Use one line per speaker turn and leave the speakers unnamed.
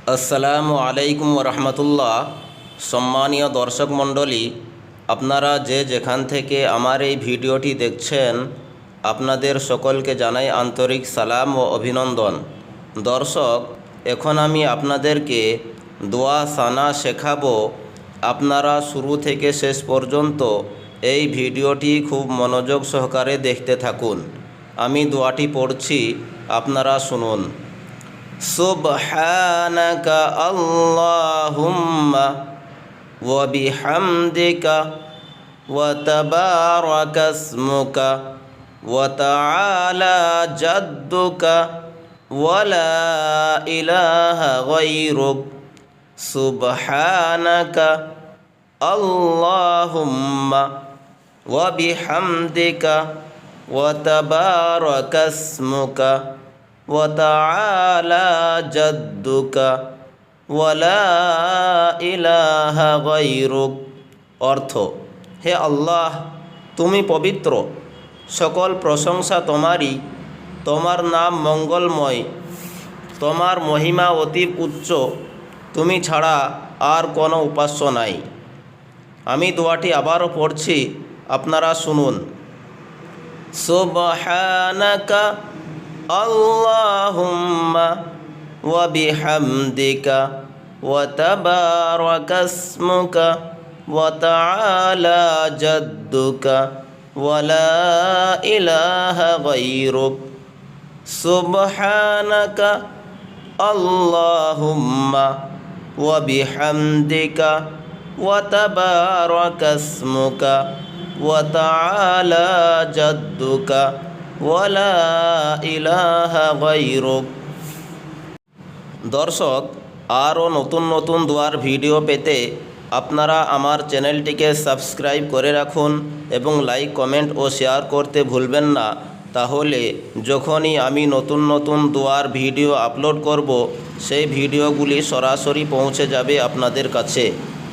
আসসালামু আলাইকুম রহমতুল্লাহ। সম্মানীয় দর্শক মণ্ডলী, আপনারা যে যেখান থেকে আমার এই ভিডিওটি দেখছেন, আপনাদের সকলকে জানাই আন্তরিক সালাম ও অভিনন্দন। দর্শক, এখন আমি আপনাদেরকে দোয়া সানা শেখাবো। আপনারা শুরু থেকে শেষ পর্যন্ত এই ভিডিওটি খুব মনোযোগ সহকারে দেখতে থাকুন। আমি দোয়াটি পড়ছি, আপনারা শুনুন। সুবহানাকা আল্লাহুম্মা ওয়া বিহামদিকা ওয়া তাবারাকা ইসমুকা ওয়া তাআলা জাদ্দুকা ওয়া লা ইলাহা গায়রুক। সুবহানাকা আল্লাহুম্মা ওয়া বিহামদিকা ওয়া তাবারাকা ইসমুকা ওয়া তাআলা জাদ্দুকা ওয়া লা ইলাহা গায়রুক। অর্থ: হে আল্লাহ, তুমি পবিত্র, সকল প্রশংসা তোমারই, তোমার নাম মঙ্গলময়, তোমার মহিমা অতি উচ্চ, তুমি ছাড়া আর কোনো উপাস্য নাই। আমি দোয়াটি আবারও পড়ছি, আপনারা শুনুন। সুবহানাকা আল্লাহুম্মা ওয়া বিহামদিকা ওয়া তাবারাকা ইসমুকা ওয়া তাআলা জাদ্দুকা ওয়া লা ইলাহা গায়রুক। সুবহানাকা আল্লাহুম্মা ওয়া বিহামদিকা ওয়া তাবারাকা ইসমুকা ওয়া তাআলা জাদ্দুকা ওয়া লা ইলাহা গায়রুক। দর্শক, আরও নতুন নতুন দোয়ার ভিডিও পেতে আপনারা আমার চ্যানেলটিকে সাবস্ক্রাইব করে রাখুন এবং লাইক, কমেন্ট ও শেয়ার করতে ভুলবেন না। তাহলে যখনই আমি নতুন নতুন দোয়ার ভিডিও আপলোড করব, সেই ভিডিওগুলি সরাসরি পৌঁছে যাবে আপনাদের কাছে।